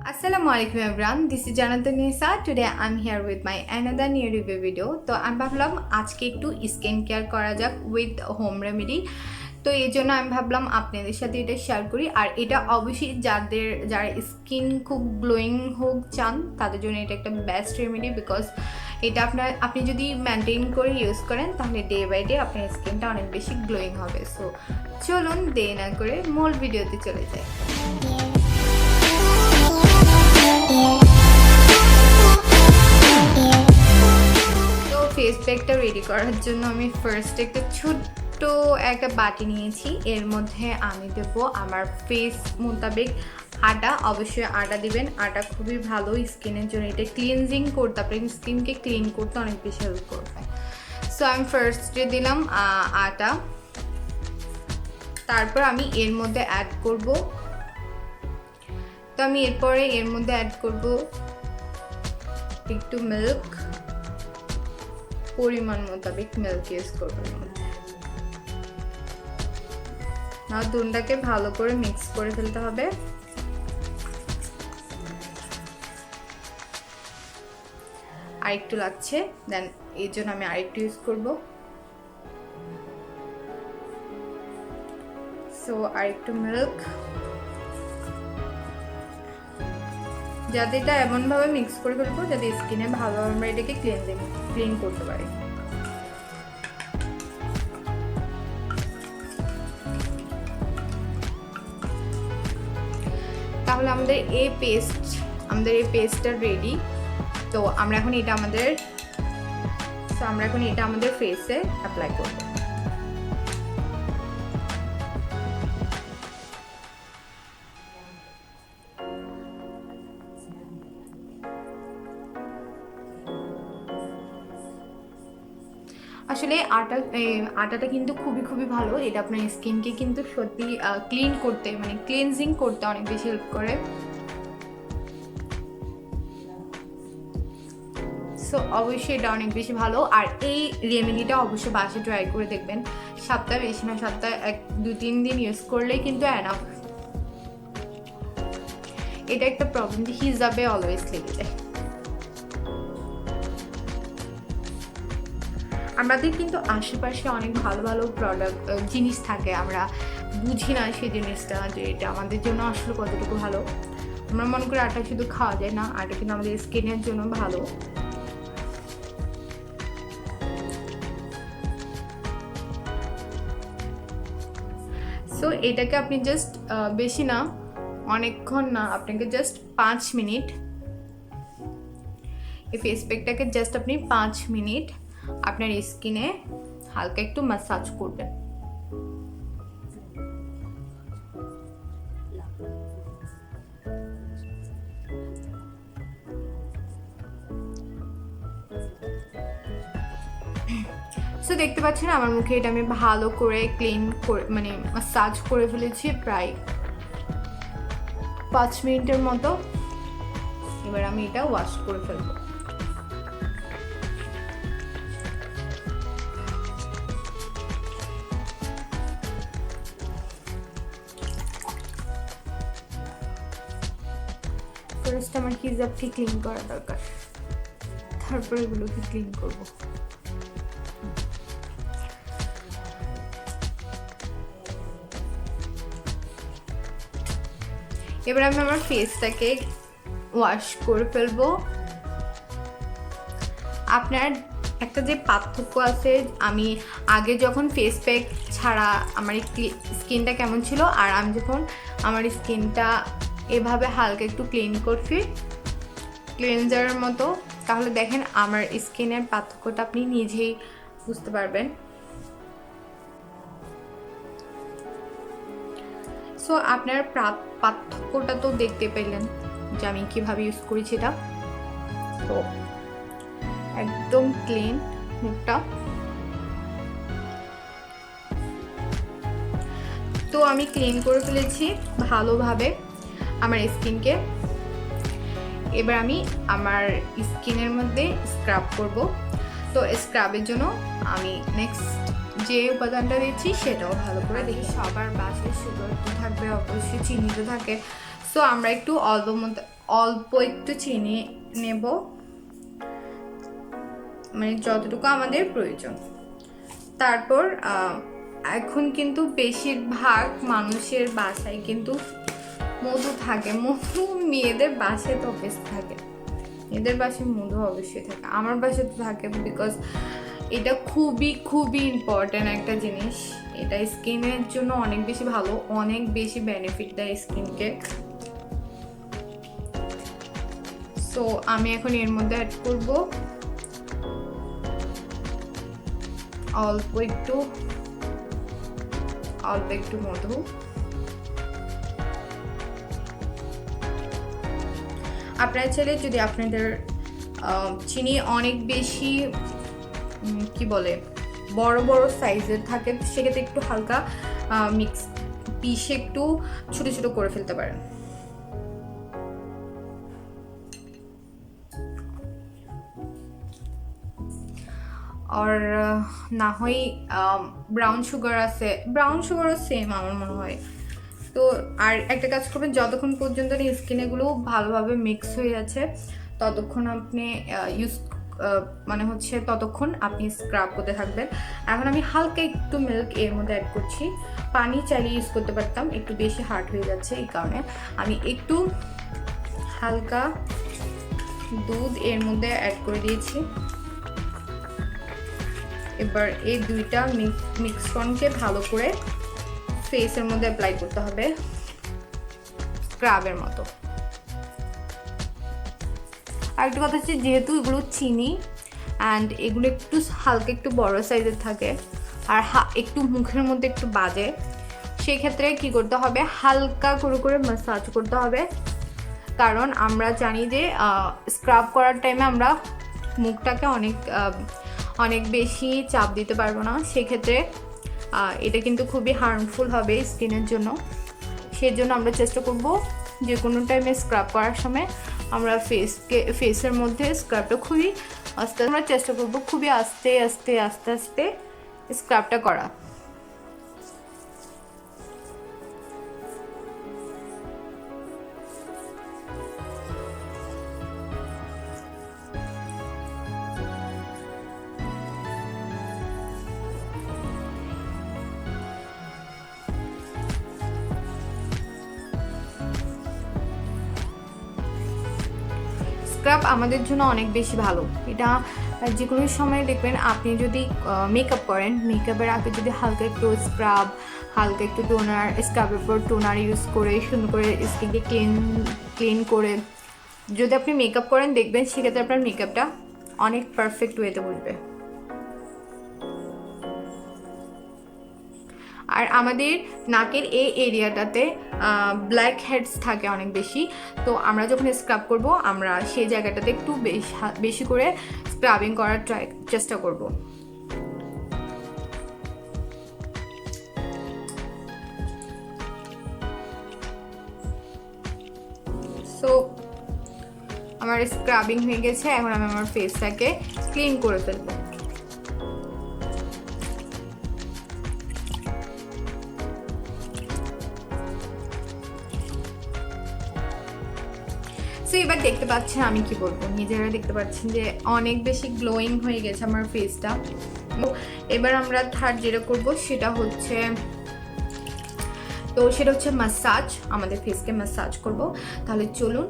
Assalamualaikum everyone, this is Janata Nisa. Today I'm here with my another new review video. তো আমি ভাবলাম আজকে একটু স্কিন কেয়ার করা যাক উইথ হোম রেমেডি। তো এই জন্য আমি ভাবলাম আপনাদের সাথে এটা শেয়ার করি। আর এটা অবশ্যই যারা স্কিন খুব গ্লোয়িং হোক চান তাদের জন্য এটা একটা বেস্ট রেমেডি, বিকজ এটা আপনি যদি মেনটেন করে ইউজ করেন তাহলে ডে বাই ডে আপনার স্কিনটা অনেক বেশি গ্লোয়িং হবে। সো চলুন দেরি না করে মূল ভিডিওতে চলে যাই। তো ফেস প্যাকটা রেডি করার জন্য আমি ফার্স্ট একটা ছোট্ট একটা বাটি নিয়েছি। এর মধ্যে আমি দেব আমার ফেস মোতাবেক আটা। অবশ্যই আটা দিবেন, আটা খুবই ভালো স্কিনের জন্য। এটা ক্লিনজিং করতে, আপনার স্কিনকে ক্লিন করতে অনেক বেশি হেল্প করবে। সো আমি ফার্স্টে দিলাম আটা, তারপর আমি এর মধ্যে অ্যাড করব, তো আমি এরপরে এর মধ্যে অ্যাড করব একটু মিল্ক, পরিমাণ মোতাবেক মিল্ক ইউজ করব এর মধ্যে। আর দুধটাকে ভালো করে মিক্স করে ফেলতে হবে। আর একটু লাগছে, দেন এই জন্য আমি আরেকটু ইউজ করব। সো আর একটু মিল্ক, যাতে এটা এমনভাবে মিক্স করে ফেলবো যাতে স্কিনে ভালোভাবে আমরা এটাকে ক্লিন করতে পারি। তাহলে আমাদের এই পেস্টটা রেডি। তো আমরা এখন এটা আমাদের ফেসে অ্যাপ্লাই করব। আসলে আটাটা কিন্তু খুবই ভালো। এটা আপনার স্কিনকে কিন্তু সত্যি ক্লিন করতে, মানে ক্লিনজিং করতে অনেক বেশি হেল্প করে। সো অবশ্যই এটা অনেক বেশি ভালো। আর এই রেমেডিটা অবশ্যই বাসায় ট্রাই করে দেখবেন। সপ্তাহে বেশি না, সপ্তাহে 2-3 দিন ইউজ করলেই কিন্তু এনাফ। এটা একটা প্রবলেম যে হিজাবে অলওয়েজ লেগে যায়। আমাদের কিন্তু আশেপাশে অনেক ভালো জিনিস থাকে, আমরা বুঝি না সেই জিনিসটা যে এটা আমাদের জন্য আসলে কতটুকু ভালো। আমরা মনে করি আটা শুধু খাওয়া যায় না, আটা কিন্তু আমাদের স্কিনের জন্য ভালো। সো এটাকে আপনি জাস্ট বেশি না, অনেকক্ষণ না, আপনাকে জাস্ট 5 মিনিট এই ফেস প্যাকটাকে জাস্ট আপনি 5 মিনিট আপনার স্কিনে হালকা একটু ম্যাসাজ করবেন। সো দেখতে পাচ্ছেন আমার মুখে এটা আমি ভালো করে ক্লিন করে, মানে ম্যাসাজ করে ফেলেছি প্রায় 5 মিনিটের মতো। এবার আমি এটা ওয়াশ করে ফেলবো। ফার্স্ট আমার হিজাবকে ক্লিন করা দরকার, তারপরে এগুলোকে ক্লিন করব। এবার আমি আমার ফেসটাকে ওয়াশ করে ফেলবো। আপনার একটা যে পার্থক্য আছে, আমি আগে যখন ফেস প্যাক ছাড়া আমার স্কিনটা কেমন ছিল, আর আমি যখন আমার স্কিনটা এভাবে হালকা একটু ক্লিন করছি ক্লিনজারের মতো, তাহলে দেখেন আমার স্কিনের পার্থক্যটা আপনি নিজেই বুঝতে পারবেন। সো আপনার পার্থক্যটা তো দেখতে পেলেন যে আমি কিভাবে ইউজ করেছি এটা। তো একদম ক্লিন মুখটা। তো আমি ক্লিন করে ফেলেছি ভালোভাবে আমার স্কিনকে। এবার আমি আমার স্কিনের মধ্যে স্ক্রাব করব। তো স্ক্রাবের জন্য আমি নেক্সট যে উপাদানটা দিচ্ছি সেটাও ভালো করে দেখি। সবার বাসায় সুগার তো থাকবে, অবশ্যই চিনি তো থাকে। সো আমরা একটু অল্প একটু চিনি নেব, মানে যতটুকু আমাদের প্রয়োজন। তারপর এখন কিন্তু বেশিরভাগ মানুষের বাসায় কিন্তু মধু থাকে। মধু মেয়েদের বাসায় তো অবশ্যই থাকে, মেয়েদের বাসায় মধু অবশ্যই থাকে, আমার বাসায় তো থাকে, বিকজ এটা খুবই খুবই ইম্পর্ট্যান্ট একটা জিনিস। এটা স্কিনের জন্য অনেক বেশি ভালো, অনেক বেশি বেনিফিট দেয় স্কিনকে। সো আমি এখন এর মধ্যে অ্যাড করব অল্প একটু মধু। আপনারা চাইলে যদি আপনাদের চিনি অনেক বেশি কি বলে বড় বড় সাইজের থাকে, সেক্ষেত্রে একটু হালকা পিষে একটু ছোট ছোট করে ফেলতে পারেন। আর না হয় ব্রাউন সুগার আছে, ব্রাউন সুগারও সেম আমার মনে হয়। তো আর একটা কাজ করবেন, যতক্ষণ পর্যন্ত স্কিনেগুলো ভালোভাবে মিক্স হয়ে যাচ্ছে ততক্ষণ আপনি ততক্ষণ আপনি স্ক্রাব করতে থাকবেন। এখন আমি হালকা একটু মিল্ক এর মধ্যে অ্যাড করছি, পানি চাইলে ইউজ করতে পারতাম, একটু বেশি হার্ড হয়ে যাচ্ছে এই কারণে আমি একটু হালকা দুধ এর মধ্যে অ্যাড করে দিয়েছি। এবার এই দুইটা মিক্সরনকে ভালো করে ফেসের মধ্যে অ্যাপ্লাই করতে হবে স্ক্রাবের মতো। আরেকটা কথা হচ্ছে, যেহেতু এগুলো চিনি অ্যান্ড এগুলো একটু হালকা একটু বড় সাইজের থাকে আর একটু মুখের মধ্যে একটু বাজে, সেই ক্ষেত্রে কি করতে হবে, হালকা করে ম্যাসাজ করতে হবে। কারণ আমরা জানি যে স্ক্রাব করার টাইমে আমরা মুখটাকে অনেক বেশি চাপ দিতে পারবো না, সেক্ষেত্রে এটা কিন্তু খুবই হার্মফুল হবে স্কিনের জন্য। সেজন্য আমরা চেষ্টা করব যে কোনো টাইমে স্ক্রাব করার সময় আমরা ফেসের মধ্যে স্ক্রাবটা খুবই আমরা চেষ্টা করব খুবই আস্তে আস্তে স্ক্রাবটা করা। স্ক্রাব আমাদের জন্য অনেক বেশি ভালো। এটা যে কোনো সময় দেখবেন, আপনি যদি মেকআপ করেন, মেকআপের আগে যদি হালকা একটু স্ক্রাব, হালকা একটু টোনার, স্ক্রাবের পর টোনার ইউজ করে সুন্দর করে স্কিনকে ক্লিন করে যদি আপনি মেকআপ করেন, দেখবেন সেক্ষেত্রে আপনার মেকআপটা অনেক পারফেক্ট ওয়েতে বসবে। আর আমাদের নাকের এই এরিয়াটাতে ব্ল্যাক হেডস থাকে অনেক বেশি, তো আমরা যখন স্ক্রাব করব আমরা সেই জায়গাটাতে একটু বেশি করে স্ক্রাবিং করার চেষ্টা করব। সো আমার স্ক্রাবিং হয়ে গেছে, এখন আমি আমার ফেসটাকে ক্লিন করে ফেলবো। সো এবার দেখতে পাচ্ছেন, আমি কি বলবো, নিজেরা দেখতে পাচ্ছেন যে অনেক বেশি গ্লোয়িং হয়ে গেছে আমার ফেসটা। এবার আমরা থার্ড যেটা করব সেটা হচ্ছে ম্যাসাজ, আমাদের ফেসকে ম্যাসাজ করব। তাহলে চলুন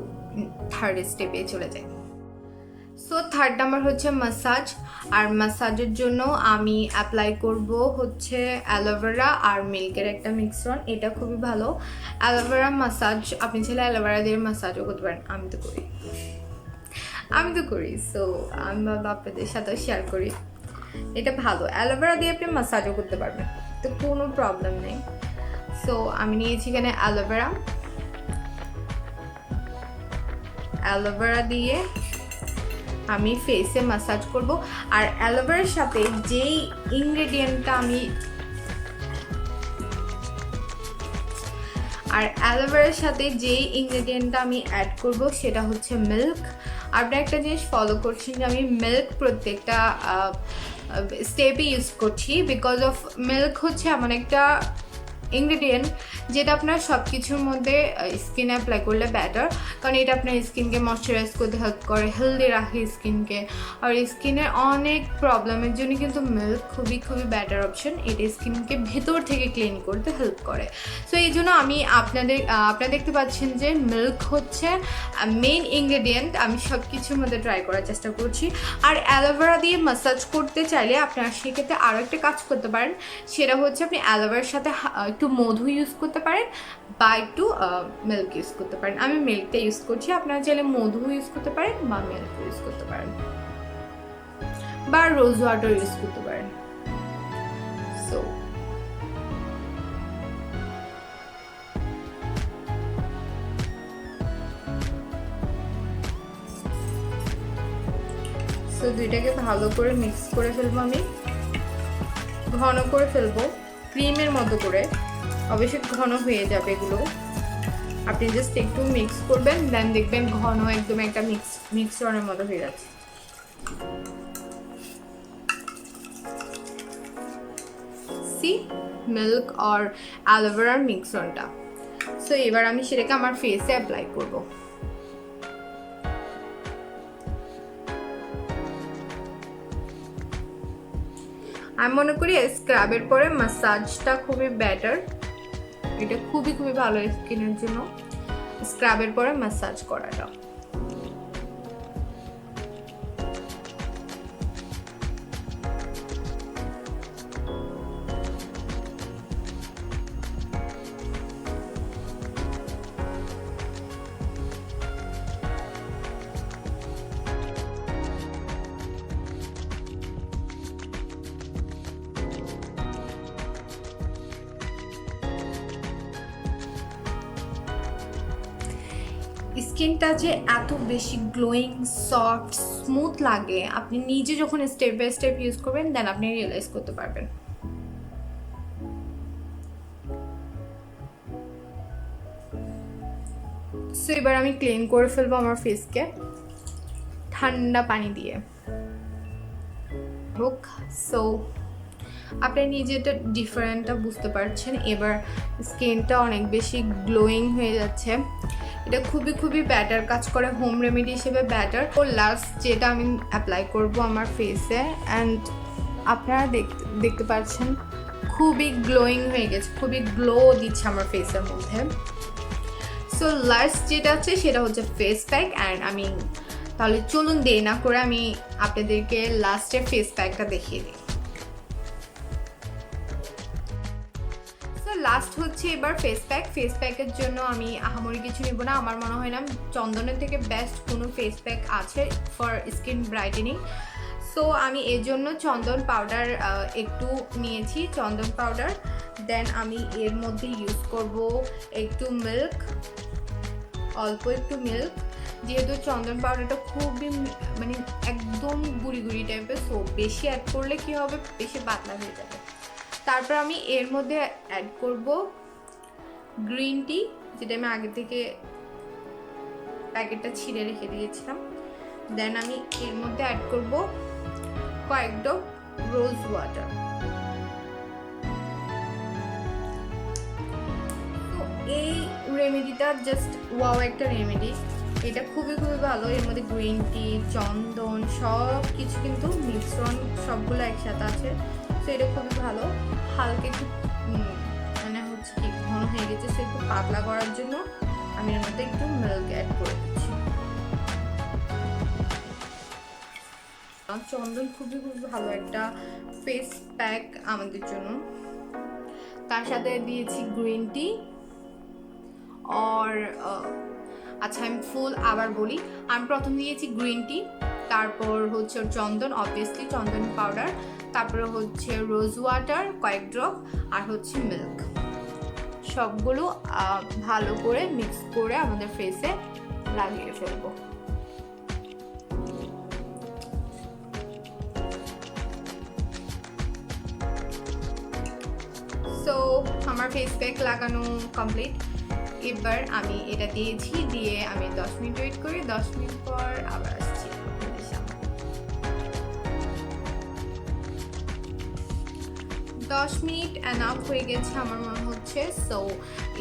থার্ড স্টেপে চলে যাই। সো থার্ড নাম্বার হচ্ছে ম্যাসাজ, আর ম্যাসাজের জন্য আমি অ্যাপ্লাই করব হচ্ছে অ্যালোভেরা আর মিল্কের একটা মিক্সরন। এটা খুবই ভালো অ্যালোভেরা ম্যাসাজ, আপনি চাইলে অ্যালোভেরা দিয়ে ম্যাসাজও করতে পারেন, আমি তো করি। সো আমি ভাবলাম আপনাদের সাথেও শেয়ার করি, এটা ভালো, অ্যালোভেরা দিয়ে আপনি ম্যাসাজও করতে পারবেন, তো কোনো প্রবলেম নেই। সো আমি নিয়েছি এখানে অ্যালোভেরা দিয়ে আমি ফেসে ম্যাসাজ করব। আর অ্যালোভেরার সাথে যেই ইনগ্রেডিয়েন্টটা আমি অ্যাড করব সেটা হচ্ছে মিল্ক। আপনি একটা জিনিস ফলো করছেন যে আমি মিল্ক প্রত্যেকটা স্টেপে ইউজ করছি, বিকজ অফ মিল্ক হচ্ছে এমন একটা ইনগ্রেডিয়েন্ট যেটা আপনার সব কিছুর মধ্যে স্কিনে অ্যাপ্লাই করলে বেটার, কারণ এটা আপনার স্কিনকে ময়শ্চারাইজ করতে হেল্প করে, হেলদি রাখে স্কিনকে। আর স্কিনের অনেক প্রবলেমের জন্য কিন্তু মিল্ক খুবই খুবই বেটার অপশন, এটা স্কিনকে ভেতর থেকে ক্লিন করতে হেল্প করে। সো এই জন্য আমি আপনারা দেখতে পাচ্ছেন যে মিল্ক হচ্ছে মেইন ইনগ্রেডিয়েন্ট। আমি সব কিছুর মধ্যে ট্রাই করার চেষ্টা করছি। আর অ্যালোভেরা দিয়ে ম্যাসাজ করতে চাইলে আপনারা সেক্ষেত্রে আরও একটা কাজ করতে পারেন, সেটা হচ্ছে আপনি অ্যালোভেরার সাথে একটু মধু ইউজ করতে পারেন বা একটু মিল্ক ইউজ করতে পারেন। আমি মিল্কটা ইউজ করছি, আপনারা চাইলে মধু ইউজ করতে পারেন বা মিল্ক ইউজ করতে পারেন বা রোজ ওয়াটার ইউজ করতে পারেন। সো দুইটাকে ভালো করে মিক্স করে ফেলবো, আমি ঘন করে ফেলবো ক্রিমের মতো করে, অবশ্যই ঘন হয়ে যাবে এগুলো। আপনি জাস্ট একটু মিক্স করবেন, দেন দেখবেন ঘন একদম একটা মিক্সচারের মতো হয়ে যাচ্ছে। সি মিল্ক আর অ্যালোভেরার মিক্সচারটা। সো এবার আমি সেটাকে আমার ফেসে অ্যাপ্লাই করবো। আমি মনে করি স্ক্রাবের পরে ম্যাসাজটা খুবই বেটার, এটা খুবই খুবই ভালো স্কিনের জন্য স্ক্রাবের পরে ম্যাসাজ করাটা। স্কিনটা যে এত বেশি গ্লোয়িং, সফট, স্মুথ লাগে, আপনি নিজে যখন স্টেপ বাই স্টেপ ইউজ করবেন দেন আপনি রিয়েলাইজ করতে পারবেন। সো এবার আমি ক্লিন করে ফেলবো আমার ফেসকে ঠান্ডা পানি দিয়ে হোক। সো আপনি নিজে এটা ডিফারেন্টটা বুঝতে পারছেন, এবার স্কিনটা অনেক বেশি গ্লোয়িং হয়ে যাচ্ছে। এটা খুবই খুবই ব্যাটার কাজ করে, হোম রেমেডি হিসেবে ব্যাটার। ও লাস্ট যেটা আমি অ্যাপ্লাই করব আমার ফেসে, অ্যান্ড আপনারা দেখতে পাচ্ছেন খুবই গ্লোয়িং হয়ে গেছে, খুবই গ্লো দিচ্ছে আমার ফেসের মধ্যে। সো লাস্ট যেটা আছে সেটা হচ্ছে ফেস প্যাক, অ্যান্ড আমি তাহলে চলুন দেরি না করে আমি আপনাদেরকে লাস্টে ফেস প্যাকটা দেখিয়ে দিই। লাস্ট হচ্ছে এবার ফেস প্যাকের জন্য আমি আহামরি কিছু নেব না। আমার মনে হয় না চন্দনের থেকে বেস্ট কোনো ফেস প্যাক আছে ফর স্কিন ব্রাইটেনিং। সো আমি এর জন্য চন্দন পাউডার একটু নিয়েছি, চন্দন পাউডার। দেন আমি এর মধ্যে ইউজ করব একটু মিল্ক, অল্প একটু মিল্ক, যেহেতু চন্দন পাউডারটা খুবই মানে একদম গুড়ি গুড়ি টাইপের, সো বেশি অ্যাড করলে কি হবে, বেশি পাতলা হয়ে যাবে। তারপর আমি এর মধ্যে অ্যাড করব গ্রিন টি, যেটা আমি আগে থেকে প্যাকেটটা ছিঁড়ে রেখে দিয়েছিলাম। দেন আমি এর মধ্যে অ্যাড করব কয়েক ড্রপ রোজ ওয়াটার। তো এই রেমেডিটা জাস্ট ওয়াও একটা রেমেডি, এটা খুবই খুবই ভালো। এর মধ্যে গ্রিন টি, চন্দন সব কিছু কিন্তু মিশ্রণ সবগুলো একসাথে আছে। তো এটা খুবই ভালো। হালকা একটু মানে হচ্ছে কি ঘন হয়ে গেছে, সে একটু পাতলা করার জন্য আমি এর মধ্যে একটু মিল্ক অ্যাড করে দিচ্ছি। চন্দন খুবই খুবই ভালো একটা ফেস প্যাক আমাদের জন্য। তার সাথে দিয়েছি গ্রিন টি আর আচ্ছা আমি ফুল আবার বলি, আমি প্রথম দিয়েছি গ্রিন টি, তারপর হচ্ছে চন্দন, অবভিয়াসলি চন্দন পাউডার, তারপরে হচ্ছে রোজ ওয়াটার কয়েক ড্রপ, আর হচ্ছে মিল্ক। সবগুলো ভালো করে মিক্স করে আমাদের ফেসে লাগিয়ে ফেলবো। সো আমার ফেস প্যাক লাগানো কমপ্লিট। এবার আমি এটা দিয়েছি, দিয়ে আমি 10 মিনিট ওয়েট করি, 10 মিনিট পর আবার আসছি। 10 10 মিনিট এনাফ হয়ে গেছে আমার মনে হচ্ছে। সো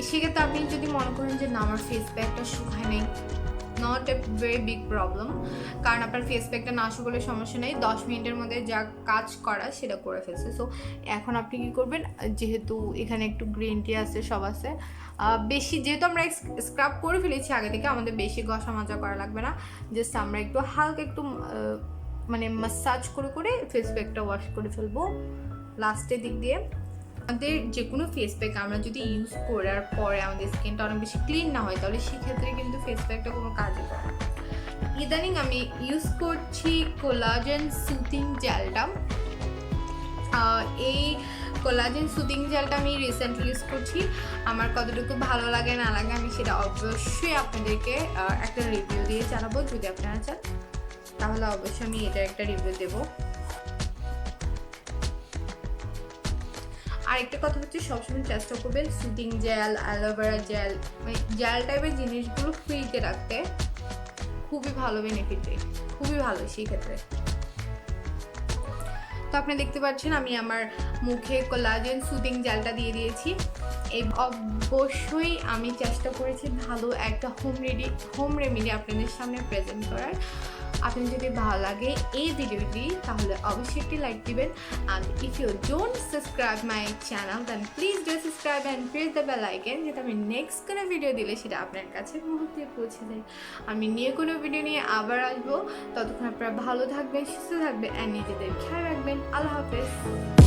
সেক্ষেত্রে আপনি যদি মনে করেন যে না আমার ফেস প্যাকটা শুকায় নেই, not a very big problem, কারণ আপনার ফেস প্যাকটা না শুকলে সমস্যা নেই, 10 মিনিটের মধ্যে যা কাজ করা সেটা করে ফেলছে। সো এখন আপনি কী করবেন, যেহেতু এখানে একটু গ্রিন টি আছে, সব আছে, বেশি যেহেতু আমরা স্ক্রাব করে ফেলেছি আগে থেকে, আমাদের বেশি ঘষা মাজা করা লাগবে না, জাস্ট আমরা একটু হালকা একটু মানে মাসাজ করে করে ফেস প্যাকটা ওয়াশ করে ফেলবো লাস্টের দিক দিয়ে। আমাদের যে কোনো ফেস প্যাক আমরা যদি ইউজ করার পরে আমাদের স্কিনটা অনেক বেশি ক্লিন না হয়, তাহলে সেক্ষেত্রে কিন্তু ফেস প্যাকটা কোনো কাজে করে না। ইদানিং আমি ইউজ করছি কোলাজেন সুথিং জেলটা। এই কোলাজেন সুথিং জেলটা আমি রিসেন্টলি ইউজ করছি। আমার কতটুকু ভালো লাগে না লাগে আমি সেটা অবশ্যই আপনাদেরকে একটা রিভিউ দিয়ে জানাবো। যদি আপনারা চান তাহলে অবশ্যই আমি এটার একটা রিভিউ দেবো। আরেকটা কথা হচ্ছে, সবসময় চেষ্টা করবেন সুথিং জেল, অ্যালোভেরা জেল, মানে জেল টাইপের জিনিসগুলো ফ্রিতে রাখতে, খুবই ভালো বেনিফিট, খুবই ভালো সেই ক্ষেত্রে। তো আপনি দেখতে পাচ্ছেন আমি আমার মুখে কোলাজেন সুথিং জেলটা দিয়ে দিয়েছি। এই অবশ্যই আমি চেষ্টা করেছি ভালো একটা হোম রেমেডি আপনাদের সামনে প্রেজেন্ট করার। আপনি যদি ভালো লাগে এই ভিডিওটি তাহলে অবশ্যই একটি লাইক দিবেন। and if you don't subscribe my channel then please do subscribe and press the bell icon, যাতে আমি নেক্সট কোনো ভিডিও দিলে সেটা আপনার কাছে মুহূর্তে পৌঁছে যায়। আমি নিয়ে কোনো ভিডিও নিয়ে আবার আসবো, ততক্ষণ আপনারা ভালো থাকবেন, সুস্থ থাকবেন আর নিজেদের খেয়াল রাখবেন। আল্লাহ হাফেজ।